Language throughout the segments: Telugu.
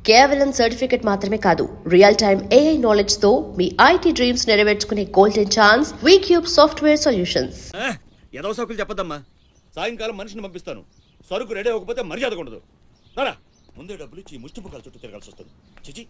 కేవలం సర్టిఫికెట్ మాత్రమే కాదు, రియల్ టైమ్ AI నాలెడ్జ్ తో మీ IT డ్రీమ్స్ నెరవేర్చుకునే golden chance Vcube software solutions. ఏదో సోకులు చెప్పదమ్మా. సాయంకాలం మనిషిని పంపిస్తాను. సరుకు రెడీ అవ్వకపోతే మర్యాద ఉండదు. రారా, ముందే డబ్బులు ఇచ్చి ముష్టి ముఖాల చుట్టూ తిరగాల్సి వస్తుంది. చిచి.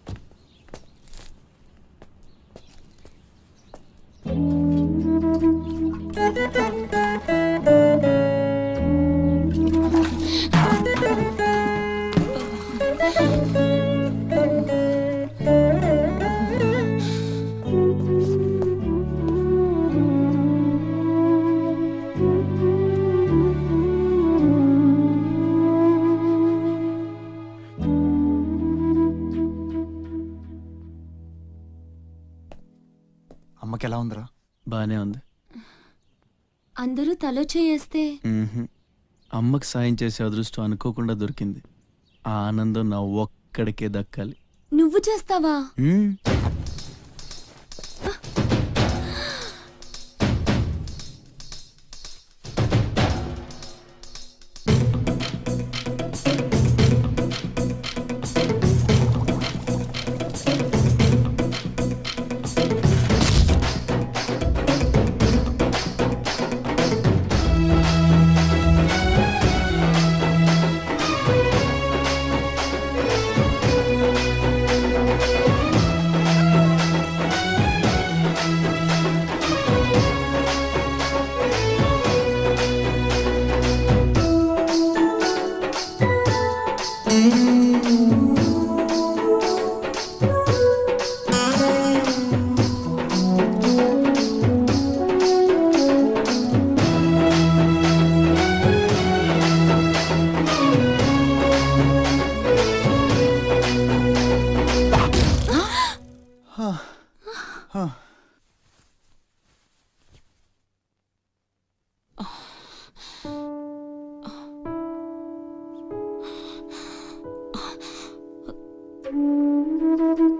అమ్మకి ఎలా ఉందిరా? బానే ఉంది. అందరూ తలో చేయేస్తే అమ్మకి సాయం చేసే అదృష్టం అనుకోకుండా దొరికింది. ఆ ఆనందం నా ఒక్కడికే దక్కాలి. నువ్వు చేస్తావా?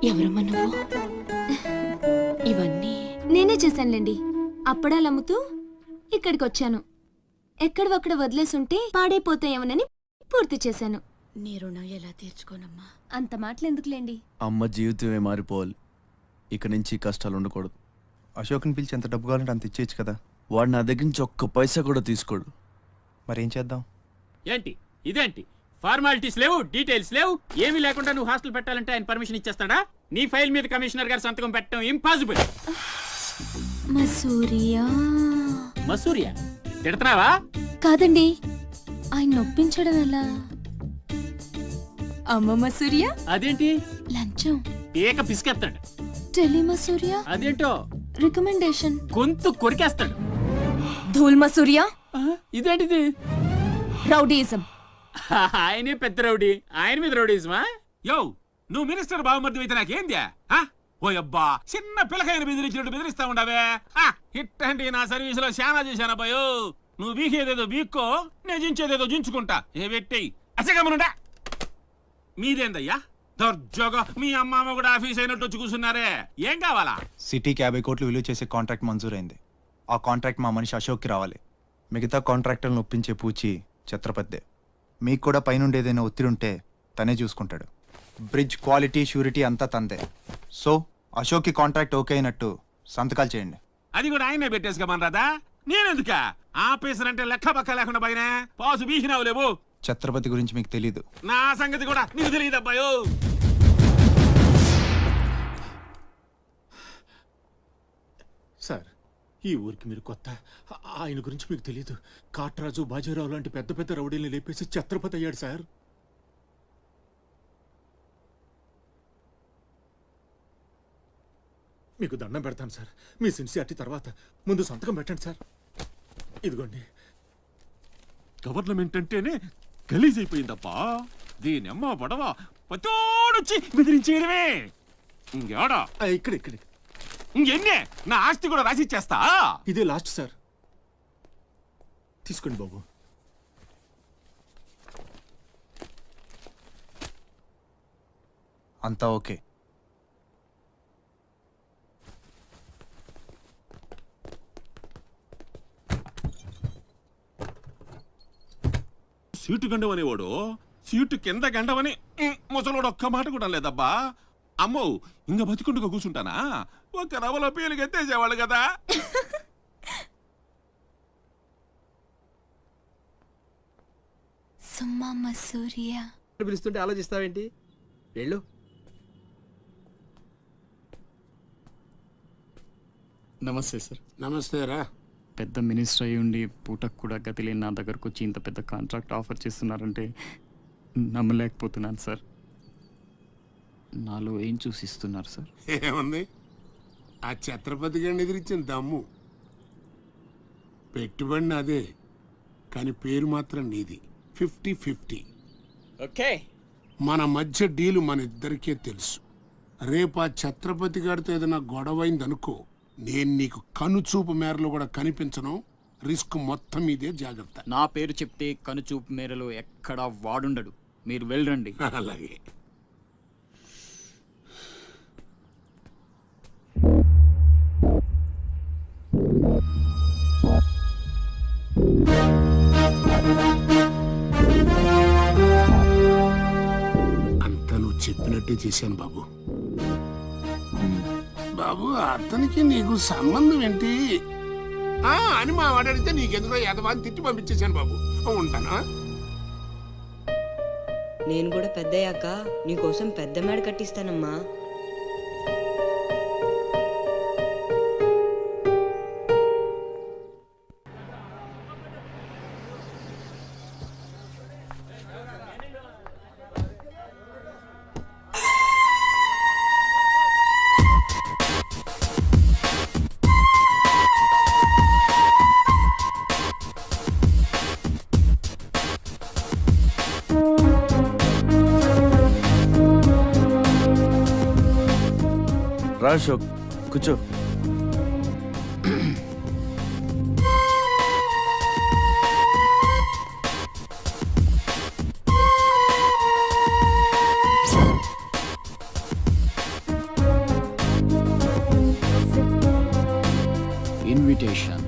ఎవరమ్మా నువ్వు? ఇవన్నీ నేనే చేశానులేండి. అప్పడాలు అమ్ముతూ ఇక్కడికి వచ్చాను. ఎక్కడొక్కడ వదిలేసుంటే పాడైపోతాయేమోనని పూర్తి చేశాను. నీ రుణం ఎలా తీర్చుకోనమ్మా? అంత మాటలు ఎందుకులేండి. అమ్మ జీవితమే మారిపోవాలి. ఇక నుంచి కష్టాలు ఉండకూడదు. అశోక్ని పిలిచి ఎంత డబ్బు కావాలంటే అంత ఇచ్చేయచ్చు కదా. వాడు నా దగ్గర నుంచి ఒక్క పైసా కూడా తీసుకోడు. మరేం చేద్దాం? ఏంటి ఇదేంటి? ఫార్మాలిటీస్ లేవు, డీటెయిల్స్ లేవు, ఏమీ లేకుండా నువ్వు హాస్టల్ పెట్టాలంటే ఆయన పర్మిషన్ ఇచ్చేస్తాడా? నీ ఫైల్ మీద కమిషనర్ గారు సంతకం పెట్టడం ఇంపాసిబుల్. మసూరియా మసూరియా తిడుతున్నావా? కాదండి, ఆయన నొప్పించడం ఎలా? అమ్మ మసూరియా అదేంటి? లంచం. ఏక పిసికేస్తాడు. టెలి మసూరియా అదేంటో రికమెండేషన్. గొంతు కొరికేస్తాడు. ధూల్ మసూరియా ఇదేంటిది? రౌడీయిజం. ఆయనే పెద్ద రౌడీ, ఆయన మీద రౌడీజమా? యో, నువ్వు మినిస్టర్ బావమర్ది అయితే నాకేంద్యా? ఓ అబ్బా, చిన్న పిల్లకాయన బెదిరించినట్టు బెదిరిస్తా ఉండవే. ఇట్టండి నా సర్వీస్ లో శానా చేశానబ్బాయో. నువ్వు బీకేదేదో బీక్కో, నేను జించేదేదో జించుకుంటా. ఏ పెట్టేయి అసగమనుండా. మీదేందయ్యా దర్జోగా మీ అమ్మ కూడా ఆఫీస్ అయినట్టు వచ్చి కూర్చున్నారే? ఏం కావాలా? సిటీకి 50 కోట్లు విలువ చేసే కాంట్రాక్ట్ మంజూరైంది. ఆ కాంట్రాక్ట్ మా మనిషి అశోక్కి రావాలి. మిగతా కాంట్రాక్టర్లను ఒప్పించే పూచి ఛత్రపతిదే. మీకు కూడా పైనుండి ఏదైనా ఒత్తిడి ఉంటే తనే చూసుకుంటాడు. బ్రిడ్జ్ క్వాలిటీ షూరిటీ అంతా తందే. సో అశోక్కి కాంట్రాక్ట్ ఓకే అయినట్టు సంతకాలు చేయండి. అది కూడా ఆయనే పెట్టేసుకోమనరాదా? నేనెందుక? ఆఫీసర్ అంటే లెక్క పక్క లేకుండా పైన పాసు బీసినావు లేవు. ఛత్రపతి గురించి మీకు తెలీదు. నా సంగతి కూడా నీకు తెలియదు అబ్బాయో. సార్, ఈ ఊరికి మీరు కొత్త. ఆయన గురించి మీకు తెలియదు. కాట్రాజు, బాజీరావు లాంటి పెద్ద పెద్ద రౌడీల్ని లేపేసి ఛత్రపతి అయ్యాడు సార్. మీకు దండం పెడతాను సార్. మీ సిన్సియారిటీ తర్వాత ముందు సంతకం పెట్టండి సార్. ఇదిగోండి. గవర్నమెంట్ అంటేనే గలీజ్ అయిపోయిందప్పా. దీని అమ్మ పడవ పతోడొచ్చి బెదిరించేయడమే. ఇంకేడా ఇక్కడ ఇంకెన్నే నా ఆస్తి కూడా రాసిచ్చేస్తా. ఇదే లాస్ట్ సార్. తీసుకోండి బాబు. అంతా ఓకే. సీటు గండం అనేవాడు సీటు కింద గండవని ముసలోడు ఒక్క మాట కూడా లేదబ్బా. అమ్మో ఇంక బతికుండుగా కూర్చుంటానా? ఒక రవలో పేలు ఎత్తేసేవాళ్ళు కదా. సుమ్మమ్మ సూర్య పిలుస్తుంటే ఆలోచిస్తావేంటి? వెళ్ళు. నమస్తే సార్. నమస్తే రా. పెద్ద మినిస్టర్ అయ్యి ఉండి పూటకు కూడా గతి లేని నా దగ్గరకు వచ్చి ఇంత పెద్ద కాంట్రాక్ట్ ఆఫర్ చేస్తున్నారంటే నమ్మలేకపోతున్నాను సార్. నాలో ఏం చూసి ఇస్తున్నారు సార్? ఏముంది, ఆ ఛత్రపతి గారిని ఎదిరించిన దమ్ము. పెట్టుబడి అదే, కానీ పేరు మాత్రం నీది. 50-50. ఓకే, మన మధ్య డీలు మన ఇద్దరికే తెలుసు. రేపు ఆ ఛత్రపతి గారితో ఏదైనా గొడవైందనుకో, నేను నీకు కనుచూపు మేరలో కూడా కనిపించను. రిస్క్ మొత్తం ఇదే, జాగ్రత్త. నా పేరు చెప్తే కనుచూపు మేరలో ఎక్కడా వాడుండడు. మీరు వెళ్ళండి. అలాగే. అంతా నువ్వు చెప్పినట్టే చేశాను బాబు. బాబు, అతనికి నీకు సంబంధం ఏంటి అని మా వాడు అడిగితే నీకెందుకో ఎదవాన్ని తిట్టి పంపించేశాను బాబు. ఉంటానా? నేను కూడా పెద్దయ్యాక నీకోసం పెద్ద మేడ కట్టిస్తానమ్మా. రా అశోక్, కూర్చో. Invitation.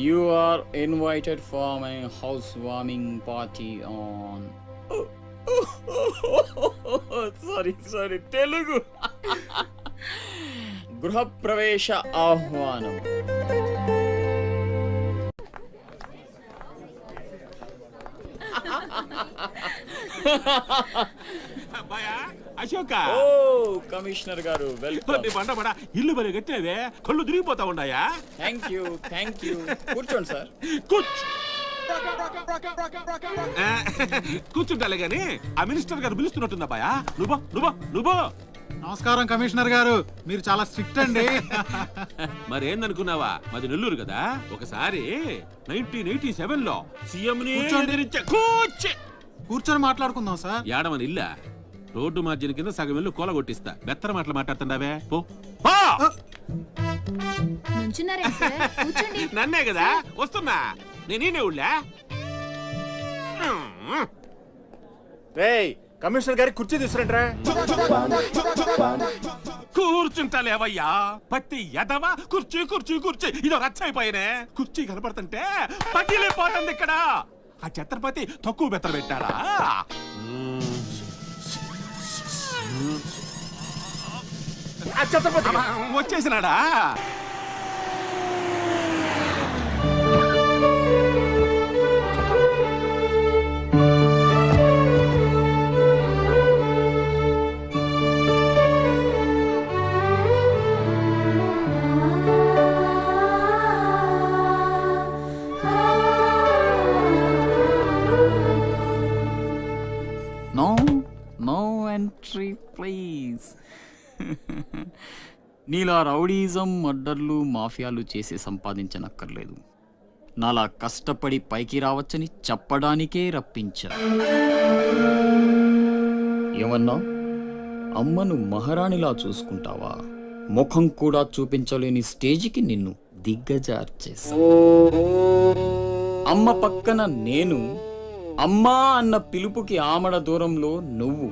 You are invited for my housewarming party on. Sorry Telugu. గృహప్రవేశ ఆహ్వానం. అబ్బాయా అశోక. ఓ కమిషనర్ గారు, వెల్కమ్. బండబడ ఇల్లు బలి కట్టినవే, కళ్ళు తిరిగిపోతా ఉన్నాయా? Thank you. కూర్చోండి సార్. కూర్చుంటాలే గాని ఆ మినిస్టర్ గారు పిలుస్తున్నట్టుందా బాయా? నువ్వు నమస్కారం కమిషనర్ గారు, మీరు చాలా స్ట్రిక్ట్ అండి. మరేందనుకున్నావా, మాది నెల్లూరు కదా. ఒకసారి 1987 లో సీఎం కూర్చొని మాట్లాడుకుందాం సార్. ఏడమని ఇల్లా రోడ్డు మార్జిన్ కింద సగం ఇల్లు కూలగొట్టిస్తా. బెత్తర మాటలు మాట్లాడుతుండవే, పో. నన్నే కదా వస్తున్నా, నేనే ఊళ్ళా. కమిషనర్ గారికి కుర్చీ తీసుకురండి. కూర్చుంటలేవయ్యా, పత్తి ఎదవా. కుర్చీ కుర్చీ కుర్చీ ఇదో రచ్చైపోయినే. కుర్చీ కనపడుతుంటే పగిలిపోతుంది ఇక్కడ. ఆ ఛత్రపతి తక్కువ బెత్తర పెట్టాడా? ఛత్రపతి వచ్చేసినాడా? No entry please. నీలా రౌడీజం, మర్డర్లు, మాఫియాలు చేసి సంపాదించనక్కర్లేదు. నాలా కష్టపడి పైకి రావచ్చని చెప్పడానికే రప్పించా. ఏమన్నా, అమ్మను మహారాణిలా చూసుకుంటావా? ముఖం కూడా చూపించలేని స్టేజికి నిన్ను దిగ్గజార్చేసా. అమ్మ పక్కన నేను, అమ్మా అన్న పిలుపుకి ఆమడ దూరంలో నువ్వు.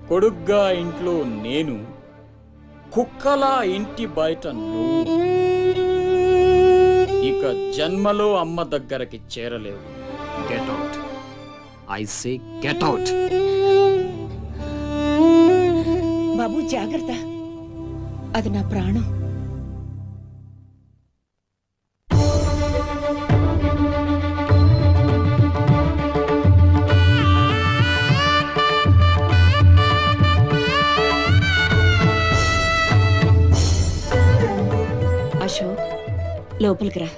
కొడుగ్గా ఇంట్లో నేను, కుక్కలా ఇంటి బయట నువ్వు. ఇక జన్మలో అమ్మ దగ్గరకి చేరలేవు. Get out. I say get out. బాబు జాగ్రత్త, అది నా ప్రాణం. అశోక్, లోపలికి రా,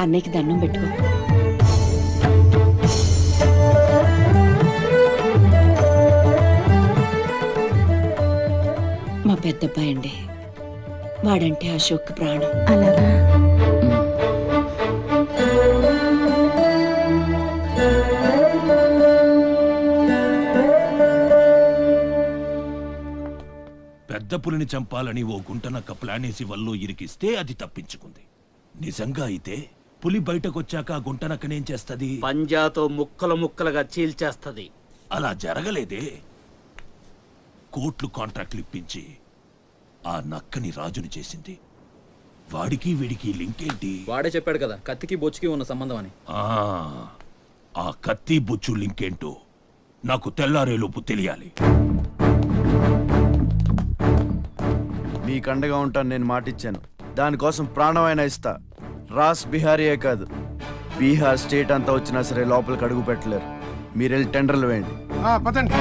అన్నయ్యకి దండం పెట్టుకో. మా పెద్దబ్బాయి అండి, వాడంటే అశోక్ ప్రాణం. అలాగా? పెద్ద పులిని చంపాలని ఓ గుంటనక్క ప్లానేసి వల్లో ఇరికిస్తే అది తప్పించుకుంది. నిజంగా అయితే పులి బయటకొచ్చాక ఆ గుంటనక్కనేం చేస్తది? పంజాతో ముక్కలు ముక్కలుగా చీల్చేస్తది. అలా జరగలేదే. కోట్లు కాంట్రాక్ట్లు ఇప్పించి ఆ నక్కని రాజుని చేసింది. వాడికి వీడికి లింక్ ఏంటి? వాడే చెప్పాడు కదా కత్తికి బొచ్చుకి ఉన్న సంబంధం అని. ఆ కత్తి బొచ్చు లింక్ ఏంటో నాకు తెల్లారేలోపు తెలియాలి. మీకు అండగా ఉంటాను, నేను మాటిచ్చాను. దానికోసం ప్రాణమైనా ఇస్తా. రాస్ బిహారీయే కాదు, బీహార్ స్టేట్ అంతా వచ్చినా సరే లోపలికి అడుగు పెట్టలేరు. మీరు వెళ్ళి టెండర్లు వేయండి. పదండి.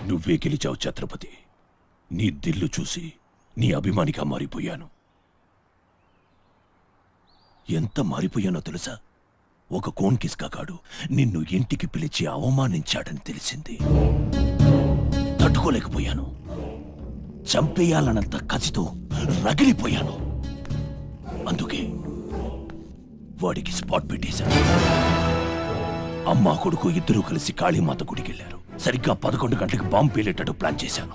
నువ్వే గెలిచావు ఛత్రపతి. నీ దిల్లు చూసి నీ అభిమానిగా మారిపోయాను. ఎంత మారిపోయానో తెలుసా? ఒక కోన్ కిస్కాగాడు నిన్ను ఇంటికి పిలిచి అవమానించాడని తెలిసింది. తట్టుకోలేకపోయాను. చంపేయాలన్నంత కసితో రగిలిపోయాను. అందుకే వాడికి స్పాట్ పెట్టేశాను. అమ్మా కొడుకు ఇద్దరూ కలిసి కాళీమాత గుడికెళ్లారు. సరిగ్గా 11 గంటలకు బాంబు పేలేటట్టు ప్లాన్ చేశాను.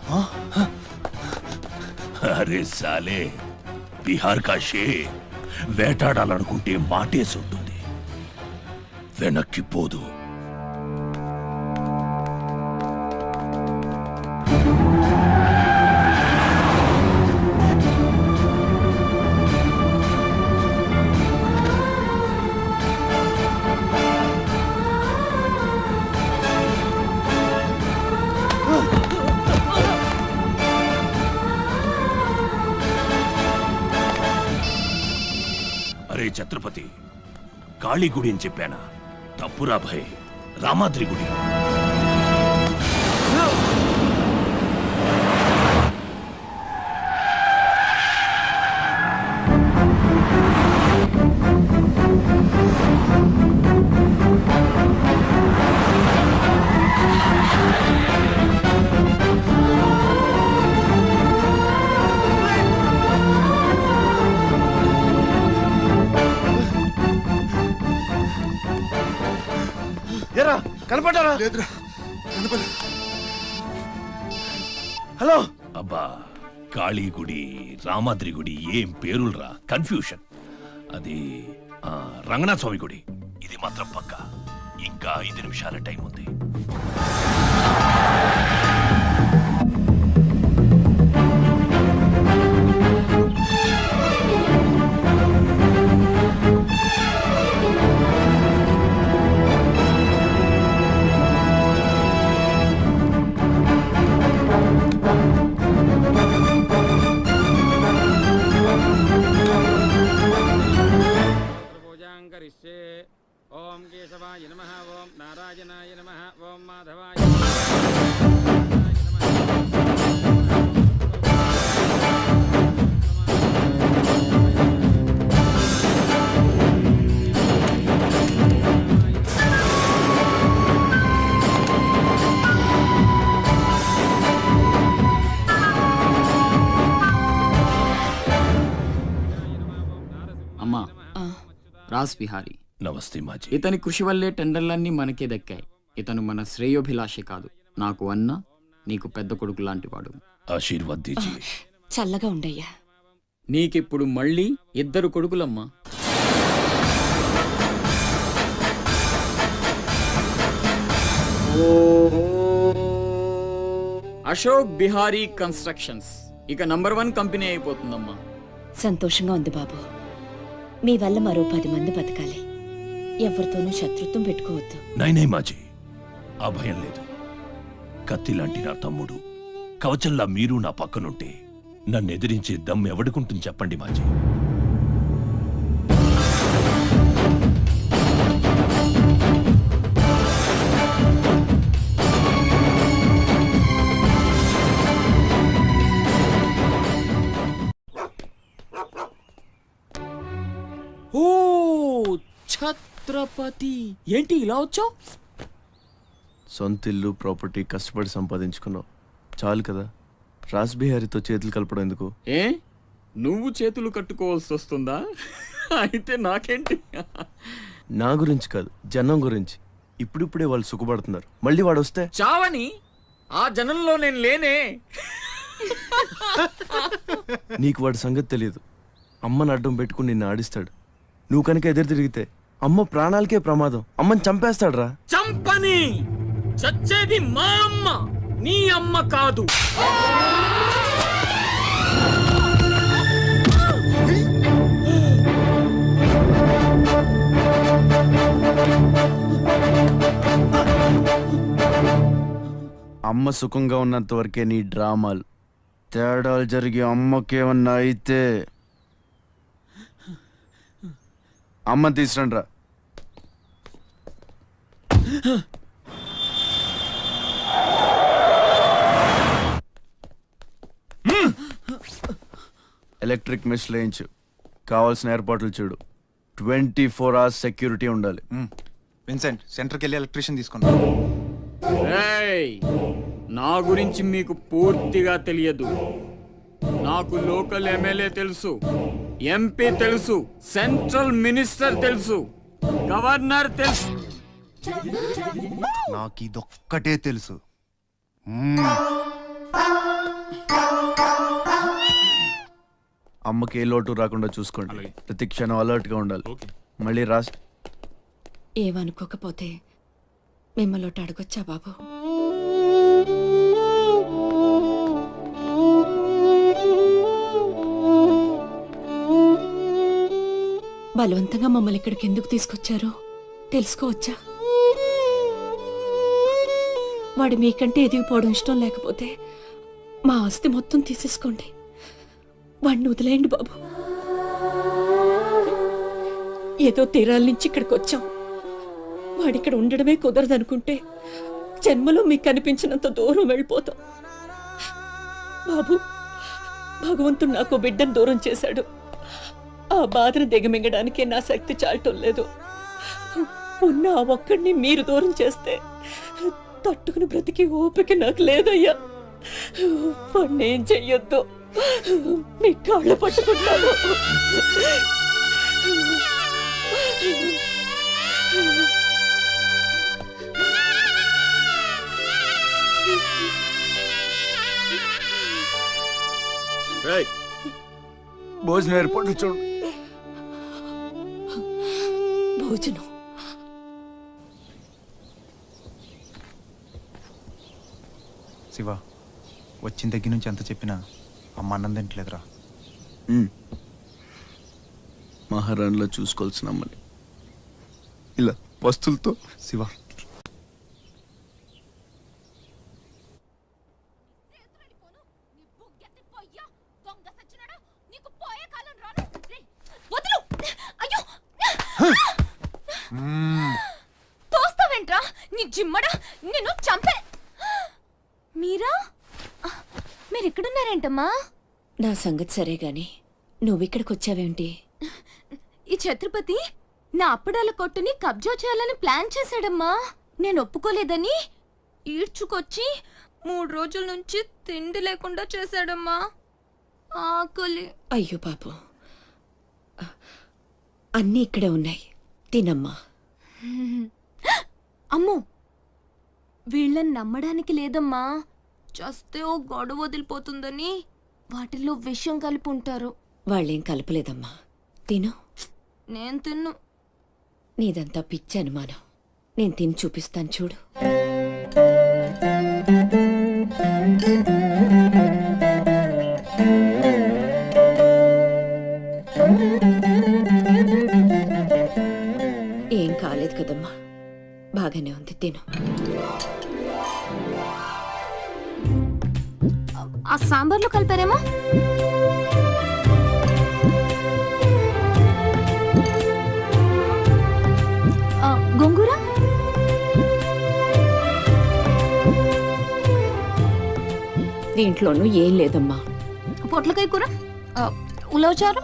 అరే సాలే, బీహార్ కా షేర్ వేటాడాలనుకుంటే మాటేసి ఉంటుంది, వెనక్కి పోదు. అరే ఛత్రపతి, కాళీ గుడి అని చెప్పానా? తప్పురా భయ్, రామాద్రి గుడి. ఎరా కనపడ్డారా? లేదురా, కనపడలేదు. హలో. అబ్బా, కాళీ గుడి, రామాద్రి గుడి ఏం పేరులరా, కన్ఫ్యూషన్. అది రంగనాథ స్వామి గుడి. ఇది మాత్రం పక్కా. ఇంకా 5 నిమిషాల టైం ఉంది. ఓం కేశవాయ నమః, ఓం నారాయణాయ నమః, ఓం మాధవాయ అమ్మా, రాస్ బిహారీ. నమస్తే మాజీ. ఇతని కృషి వల్లే టెండర్లన్నీ మనకే దక్కాయి. ఇతను మన శ్రేయోభిలాషి కాదు, నాకు అన్న నీకు పెద్ద కొడుకు లాంటివాడు. ఆశీర్వాద్ దీజియే. చల్లగా ఉండయ్యా. నీకిప్పుడు మళ్ళీ 2 కొడుకులమ్మా. అశోక్ బిహారీ కన్స్ట్రక్షన్స్ ఇక నంబర్ 1 కంపెనీ అయిపోతుందమ్మా. సంతోషంగా ఉంది బాబు. మీ వల్ల మరో 10 మంది బతకాలి. ఎవరితోనూ శత్రుత్వం పెట్టుకోవద్దు. నైనే మాజీ, ఆ భయం లేదు. కత్తి లాంటి నా తమ్ముడు, కవచంలా మీరు నా పక్కనుంటే నన్ను ఎదిరించే దమ్ ఎవడుకుంటుంది చెప్పండి మాజీ. ఓ ఛత్రపతి, ఏంటి ఇలా వచ్చావు? సొంత ఇల్లు ప్రాపర్టీ కష్టపడి సంపాదించుకున్నావు, చాలు కదా. రాస్ బిహారీతో చేతులు కలపడం ఎందుకు? ఏ నువ్వు చేతులు కట్టుకోవాల్సి వస్తుందా? అయితే నాకేంటి? నా గురించి కాదు, జనం గురించి. ఇప్పుడిప్పుడే వాళ్ళు సుఖపడుతున్నారు, మళ్ళీ వాడు వస్తే చావని ఆ జనంలో నేను లేనే. నీకు వాడి సంగతి తెలియదు. అమ్మని అడ్డం పెట్టుకుని నిన్ను ఆడిస్తాడు. నువ్వు కనుక ఎదురు తిరిగితే అమ్మ ప్రాణాలకే ప్రమాదం. అమ్మని చంపేస్తాడు రా. చంపని, చచ్చేది మా అమ్మ, నీ అమ్మ కాదు. అమ్మ సుఖంగా ఉన్నంత వరకే నీ డ్రామాలు. తేడాలు జరిగి అమ్మకేమన్నా అయితే అమ్మని తీసురండి రా. ఎలక్ట్రిక్ మెష్ లేయించు, కావాల్సిన ఏర్పాట్లు చూడు. 24 hours సెక్యూరిటీ ఉండాలి. విన్సెంట్, సెంటర్కి వెళ్ళి ఎలక్ట్రీషియన్ తీసుకున్నా. ఏయ్, నా గురించి మీకు పూర్తిగా తెలియదు. నాకు లోకల్ ఎమ్మెల్యే తెలుసు, ఎంపీ తెలుసు, సెంట్రల్ మినిస్టర్ తెలుసు, గవర్నర్ తెలుసు. నాకు ఇదొక్కటే తెలుసు. అమ్మకి ఏ లోటు రాకుండా చూసుకోండి. ప్రతి క్షణం అలర్ట్ గా ఉండాలి. మళ్ళీ రాస్ ఏమనుకోకపోతే మిమ్మల్ని అడగొచ్చా బాబు? బలవంతంగా మమ్మల్ని ఇక్కడికి ఎందుకు తీసుకొచ్చారో తెలుసుకోవచ్చా? వాడు మీకంటే ఎదిగిపోవడం ఇష్టం లేకపోతే మా ఆస్తి మొత్తం తీసేసుకోండి. వాడిని వదిలేయండి బాబు. ఏదో తీరాల నుంచి ఇక్కడికి వచ్చాం. వాడిక్కడ ఉండడమే కుదరదనుకుంటే జన్మలో మీకు కనిపించినంత దూరం వెళ్ళిపోతాం. బాబు, భగవంతుడు నాకు బిడ్డను దూరం చేశాడు. ఆ బాధను దిగమింగడానికే నా శక్తి చాలటం లేదు. ఉన్న ఆ ఒక్కడిని మీరు దూరం చేస్తే తట్టుకుని బ్రతికి ఓపిక నాకు లేదయ్యా. వాణ్ణేం చెయ్యొద్దు, మీ కాళ్ళు పట్టుకుంటాను. భోజనం ఏర్పాట్లు చూడు. భోజనం శివ, వచ్చిన దగ్గర నుంచి ఎంత చెప్పినా అమ్మ అన్నం తింటలేదురా. మహారాణిలో చూసుకోవాల్సిన అమ్మని ఇలా వస్తువులతో. శివ, తోస్తావేంట్రా నీ జిమ్మడా, నిన్ను చంపే. మీరెక్కడున్నారేంటమ్మా? నా సంగతి సరే గాని నువ్విక్కడికి వచ్చావేంటి? ఈ ఛత్రపతి నా అప్పడాల కొట్టుని కబ్జా చేయాలని ప్లాన్ చేశాడమ్మా. నేను ఒప్పుకోలేదని ఈడ్చుకొచ్చి 3 రోజుల నుంచి తిండి లేకుండా చేశాడమ్మా. ఆకలి. అయ్యో బాబు, అన్నీ ఇక్కడే ఉన్నాయి, తినమ్మా. అమ్మో, వీళ్ళని నమ్మడానికి లేదమ్మా. చస్తే ఓ గొడవ వదిలిపోతుందని వాటిల్లో విషయం కలిపి ఉంటారు. వాళ్ళేం కలపలేదమ్మా. తిను. నేను తిన్ను. నీదంతా పిచ్చి అనుమానం. నేను తిని చూపిస్తాను చూడు. ఏం కాలేదు కదమ్మా, బాగానే ఉంది. తిను. ఆ సాంబార్లో కలిపారేమో. గోంగూర, దీంట్లోనూ ఏం లేదమ్మా. పొట్లకాయ కూర, ఉలవచారు,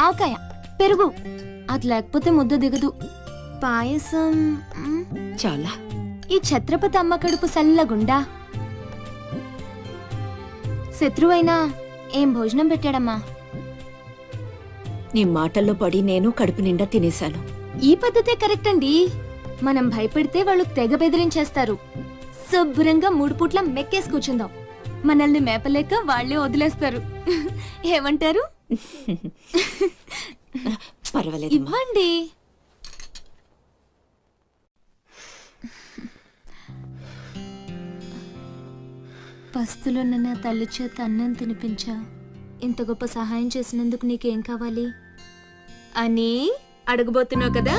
ఆవకాయ, పెరుగు. అది లేకపోతే ముద్ద దిగదు. పాయసం చాలా. ఈ ఛత్రపతి అమ్మ కడుపు సల్లగుండా. శత్రువైనా ఏం భోజనం పెట్టాడమ్మా. నీ మాటల్లో పడి నేను కడుపు నిండా తినేశాను. ఈ పద్ధతే కరెక్ట్ అండి. మనం భయపెడితే వాళ్ళు తెగ బెదిరించేస్తారు. శుభ్రంగా 3 పూట్ల మెక్కేసి కూర్చుందాం. మనల్ని మేపలేక వాళ్ళే వదిలేస్తారు. ఏమంటారు? పర్వాలేదు. ఇవ్వండి. పస్తులున్న నా తల్లి చేత అన్నం తినిపించా. ఇంత గొప్ప సహాయం చేసినందుకు నీకేం కావాలి అని అడగబోతున్నావు కదా.